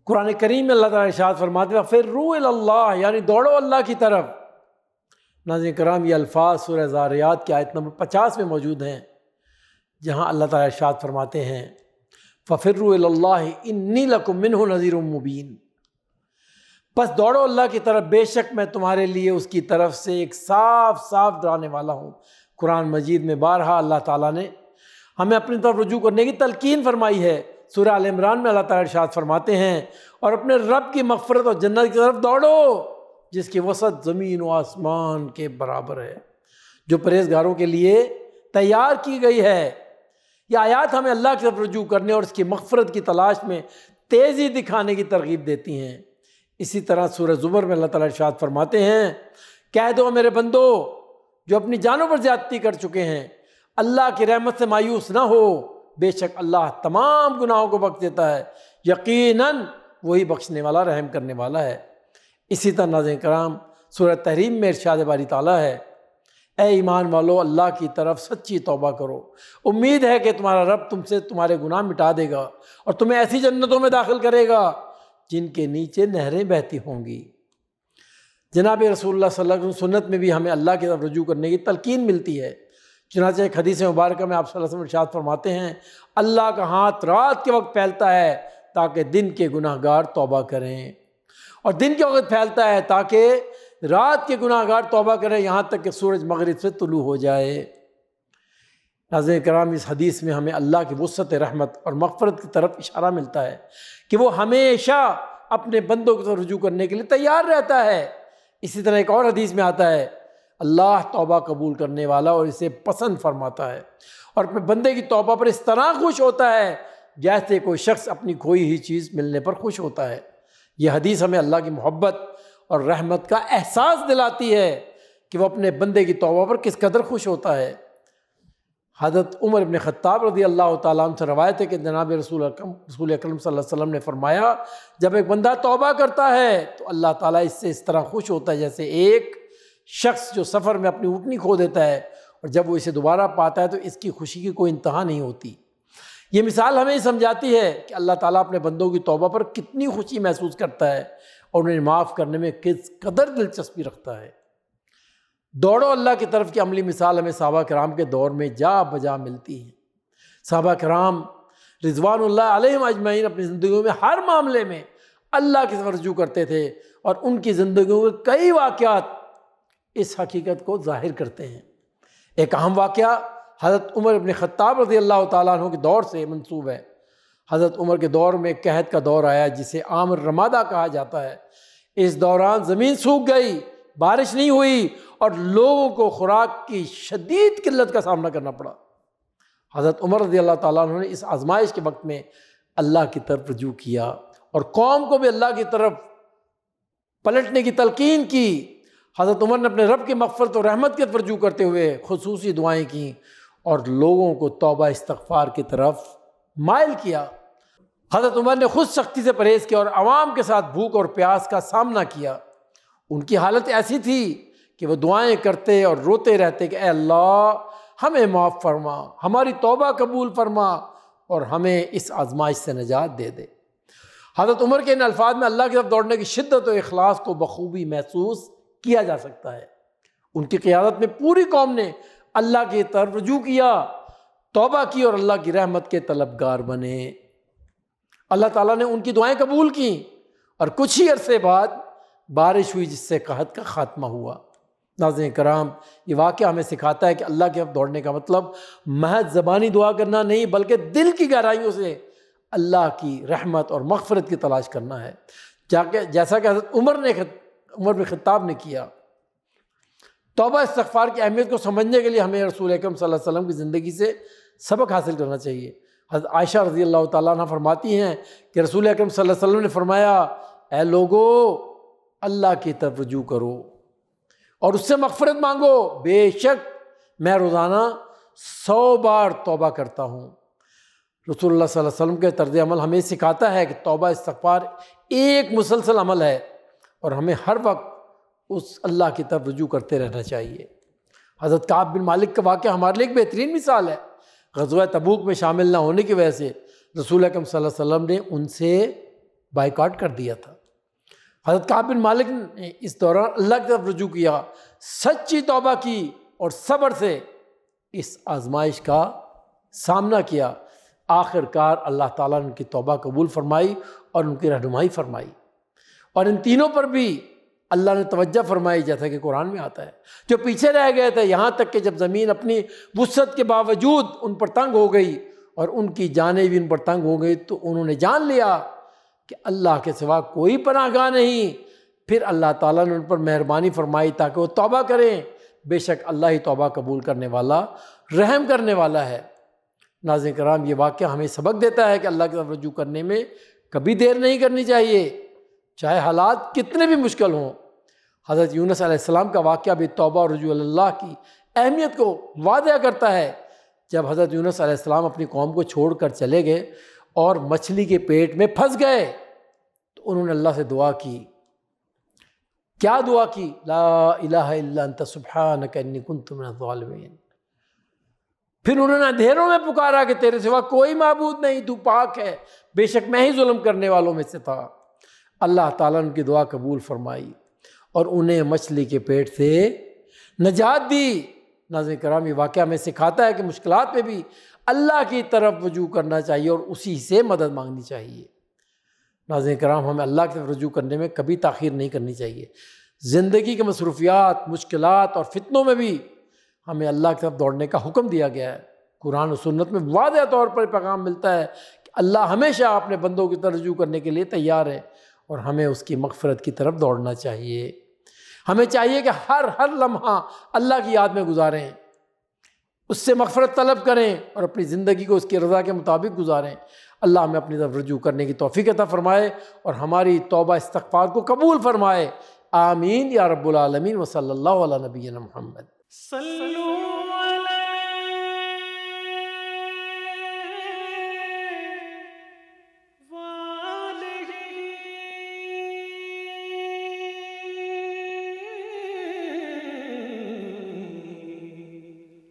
قرآن کریم میں اللہ تعالیٰ ارشاد فرماتے ہیں فِرُّوا إِلَى اللَّهِ، یعنی دوڑو اللہ کی طرف۔ ناظرین کرام، یہ الفاظ سورہ ذاریات کی آیت نمبر 50 میں موجود ہیں، جہاں اللہ تعالیٰ ارشاد فرماتے ہیں فَفِرُّوا إِلَى اللَّهِ إِنِّي لَكُم مِّنْهُ نَذِيرٌ مُّبِينٌ، بس دوڑو اللہ کی طرف، بے شک میں تمہارے لیے اس کی طرف سے ایک صاف صاف ڈرانے والا ہوں۔ قرآن مجید میں بارہا اللہ تعالیٰ نے ہمیں اپنی طرف رجوع کرنے کی تلقین فرمائی ہے۔ سورہ آل عمران میں اللہ تعالیٰ ارشاد فرماتے ہیں اور اپنے رب کی مغفرت اور جنت کی طرف دوڑو جس کی وسعت زمین و آسمان کے برابر ہے، جو پرہیزگاروں کے لیے تیار کی گئی ہے۔ یہ آیات ہمیں اللہ کی طرف رجوع کرنے اور اس کی مغفرت کی تلاش میں تیزی دکھانے کی ترغیب دیتی ہیں۔ اسی طرح سورہ زمر میں اللہ تعالیٰ ارشاد فرماتے ہیں کہہ دو میرے بندو جو اپنی جانوں پر زیادتی کر چکے ہیں، اللہ کی رحمت سے مایوس نہ ہو، بے شک اللہ تمام گناہوں کو بخش دیتا ہے، یقیناً وہی بخشنے والا رحم کرنے والا ہے۔ اسی طرح ناظرین کرام سورہ تحریم میں ارشاد باری تعالیٰ ہے اے ایمان والو اللہ کی طرف سچی توبہ کرو، امید ہے کہ تمہارا رب تم سے تمہارے گناہ مٹا دے گا اور تمہیں ایسی جنتوں میں داخل کرے گا جن کے نیچے نہریں بہتی ہوں گی۔ جناب رسول اللہ صلی اللہ علیہ وسلم سنت میں بھی ہمیں اللہ کی طرف رجوع کرنے کی تلقین ملتی ہے۔ چنانچہ ایک حدیث مبارکہ میں آپ صلی اللہ علیہ وسلم ارشاد فرماتے ہیں اللہ کا ہاتھ رات کے وقت پھیلتا ہے تاکہ دن کے گناہ گار توبہ کریں، اور دن کے وقت پھیلتا ہے تاکہ رات کے گناہ گار توبہ کریں یہاں تک کہ سورج مغرب سے طلوع ہو جائے۔ ناظرین کرام، اس حدیث میں ہمیں اللہ کی وسعت رحمت اور مغفرت کی طرف اشارہ ملتا ہے کہ وہ ہمیشہ اپنے بندوں کی طرف رجوع کرنے کے لیے تیار رہتا ہے۔ اسی طرح ایک اور حدیث میں آتا ہے اللہ توبہ قبول کرنے والا اور اسے پسند فرماتا ہے، اور اپنے بندے کی توبہ پر اس طرح خوش ہوتا ہے جیسے کوئی شخص اپنی کھوئی ہوئی چیز ملنے پر خوش ہوتا ہے۔ یہ حدیث ہمیں اللہ کی محبت اور رحمت کا احساس دلاتی ہے کہ وہ اپنے بندے کی توبہ پر کس قدر خوش ہوتا ہے۔ حضرت عمر بن خطاب رضی اللہ تعالیٰ عنہ سے روایت ہے کہ جناب رسول اکرم صلی اللہ علیہ وسلم نے فرمایا جب ایک بندہ توبہ کرتا ہے تو اللہ تعالیٰ اس سے اس طرح خوش ہوتا ہے جیسے ایک شخص جو سفر میں اپنی اونٹنی کھو دیتا ہے اور جب وہ اسے دوبارہ پاتا ہے تو اس کی خوشی کی کوئی انتہا نہیں ہوتی۔ یہ مثال ہمیں سمجھاتی ہے کہ اللہ تعالیٰ اپنے بندوں کی توبہ پر کتنی خوشی محسوس کرتا ہے اور انہیں معاف کرنے میں کس قدر دلچسپی رکھتا ہے۔ دوڑو اللہ کی طرف کی عملی مثال ہمیں صحابہ کرام کے دور میں جا بجا ملتی ہے۔ صحابہ کرام رضوان اللہ علیہم اجمعین اپنی زندگیوں میں ہر معاملے میں اللہ کی طرف رجوع کرتے تھے، اور ان کی زندگیوں کے کئی واقعات اس حقیقت کو ظاہر کرتے ہیں۔ ایک اہم واقعہ حضرت عمر بن خطاب رضی اللہ تعالیٰ عنہ کے دور سے منسوب ہے۔ حضرت عمر کے دور میں قحط کا دور آیا جسے عام رمادہ کہا جاتا ہے۔ اس دوران زمین سوکھ گئی، بارش نہیں ہوئی اور لوگوں کو خوراک کی شدید قلت کا سامنا کرنا پڑا۔ حضرت عمر رضی اللہ تعالیٰ عنہ نے اس آزمائش کے وقت میں اللہ کی طرف رجوع کیا اور قوم کو بھی اللہ کی طرف پلٹنے کی تلقین کی۔ حضرت عمر نے اپنے رب کی مغفرت اور رحمت کی طرف رجوع کرتے ہوئے خصوصی دعائیں کیں اور لوگوں کو توبہ استغفار کی طرف مائل کیا۔ حضرت عمر نے خود سختی سے پرہیز کیا اور عوام کے ساتھ بھوک اور پیاس کا سامنا کیا۔ ان کی حالت ایسی تھی کہ وہ دعائیں کرتے اور روتے رہتے کہ اے اللہ ہمیں معاف فرما، ہماری توبہ قبول فرما اور ہمیں اس آزمائش سے نجات دے دے۔ حضرت عمر کے ان الفاظ میں اللہ کی طرف دوڑنے کی شدت و اخلاص کو بخوبی محسوس کیا جا سکتا ہے۔ ان کی قیادت میں پوری قوم نے اللہ کی طرف رجوع کیا، توبہ کی اور اللہ کی رحمت کے طلبگار بنے۔ اللہ تعالیٰ نے ان کی دعائیں قبول کیں اور کچھ ہی عرصے بعد بارش ہوئی جس سے قحط کا خاتمہ ہوا۔ ناظرین کرام، یہ واقعہ ہمیں سکھاتا ہے کہ اللہ کی طرف دوڑنے کا مطلب محض زبانی دعا کرنا نہیں بلکہ دل کی گہرائیوں سے اللہ کی رحمت اور مغفرت کی تلاش کرنا ہے، جیسا کہ حضرت عمر بن خطاب نے کیا۔ توبہ استغفار کی اہمیت کو سمجھنے کے لیے ہمیں رسول اکرم صلی اللہ علیہ وسلم کی زندگی سے سبق حاصل کرنا چاہیے۔ حضرت عائشہ رضی اللہ تعالیٰ عنہ فرماتی ہیں کہ رسول اکرم صلی اللہ علیہ وسلم نے فرمایا اے لوگو اللہ کی طرف رجوع کرو اور اس سے مغفرت مانگو، بے شک میں روزانہ 100 بار توبہ کرتا ہوں۔ رسول اللہ صلی اللہ علیہ وسلم کے طرز عمل ہمیں سکھاتا ہے کہ توبہ استغفار ایک مسلسل عمل ہے اور ہمیں ہر وقت اس اللہ کی طرف رجوع کرتے رہنا چاہیے۔ حضرت کعب بن مالک کا واقعہ ہمارے لیے ایک بہترین مثال ہے۔ غزوہ تبوک میں شامل نہ ہونے کی وجہ سے رسول اکرم صلی اللہ علیہ وسلم نے ان سے بائیکاٹ کر دیا تھا۔ حضرت کعب بن مالک نے اس دوران اللہ کی طرف رجوع کیا، سچی توبہ کی اور صبر سے اس آزمائش کا سامنا کیا۔ آخر کار اللہ تعالیٰ نے ان کی توبہ قبول فرمائی اور ان کی رہنمائی فرمائی، اور ان تینوں پر بھی اللہ نے توجہ فرمائی، جیسا کہ قرآن میں آتا ہے۔ جو پیچھے رہ گئے تھے، یہاں تک کہ جب زمین اپنی وسعت کے باوجود ان پر تنگ ہو گئی اور ان کی جانیں بھی ان پر تنگ ہو گئی، تو انہوں نے جان لیا کہ اللہ کے سوا کوئی پناہ گاہ نہیں۔ پھر اللہ تعالیٰ نے ان پر مہربانی فرمائی تاکہ وہ توبہ کریں، بے شک اللہ ہی توبہ قبول کرنے والا، رحم کرنے والا ہے۔ ناظرین کرام، یہ واقعہ ہمیں سبق دیتا ہے کہ اللہ کی طرف رجوع کرنے میں کبھی دیر نہیں کرنی چاہیے، چاہے حالات کتنے بھی مشکل ہوں۔ حضرت یونس علیہ السلام کا واقعہ بھی توبہ اور رجوع اللہ کی اہمیت کو واضح کرتا ہے۔ جب حضرت یونس علیہ السلام اپنی قوم کو چھوڑ کر چلے گئے اور مچھلی کے پیٹ میں پھنس گئے، تو انہوں نے اللہ سے دعا کی۔ کیا دعا کی؟ لا الہ الا انت سبحانک انی کنت من الظالمین۔ پھر انہوں نے اندھیروں میں پکارا کہ تیرے سوا کوئی معبود نہیں، تو پاک ہے، بے شک میں ہی ظلم کرنے والوں میں سے تھا۔ اللہ تعالیٰ نے ان کی دعا قبول فرمائی اور انہیں مچھلی کے پیٹ سے نجات دی۔ ناظرین کرام، یہ واقعہ ہمیں سکھاتا ہے کہ مشکلات میں بھی اللہ کی طرف رجوع کرنا چاہیے اور اسی سے مدد مانگنی چاہیے۔ ناظرین کرام، ہمیں اللہ کی طرف رجوع کرنے میں کبھی تاخیر نہیں کرنی چاہیے۔ زندگی کے مصروفیات، مشکلات اور فتنوں میں بھی ہمیں اللہ کی طرف دوڑنے کا حکم دیا گیا ہے۔ قرآن و سنت میں واضح طور پر پیغام ملتا ہے کہ اللہ ہمیشہ اپنے بندوں کی طرف رجوع کرنے کے لیے تیار ہے، اور ہمیں اس کی مغفرت کی طرف دوڑنا چاہیے۔ ہمیں چاہیے کہ ہر لمحہ اللہ کی یاد میں گزاریں، اس سے مغفرت طلب کریں اور اپنی زندگی کو اس کی رضا کے مطابق گزاریں۔ اللہ ہمیں اپنی طرف رجوع کرنے کی توفیق عطا فرمائے اور ہماری توبہ استغفار کو قبول فرمائے۔ آمین یا رب العالمین، وصلی اللہ علی نبینا محمد۔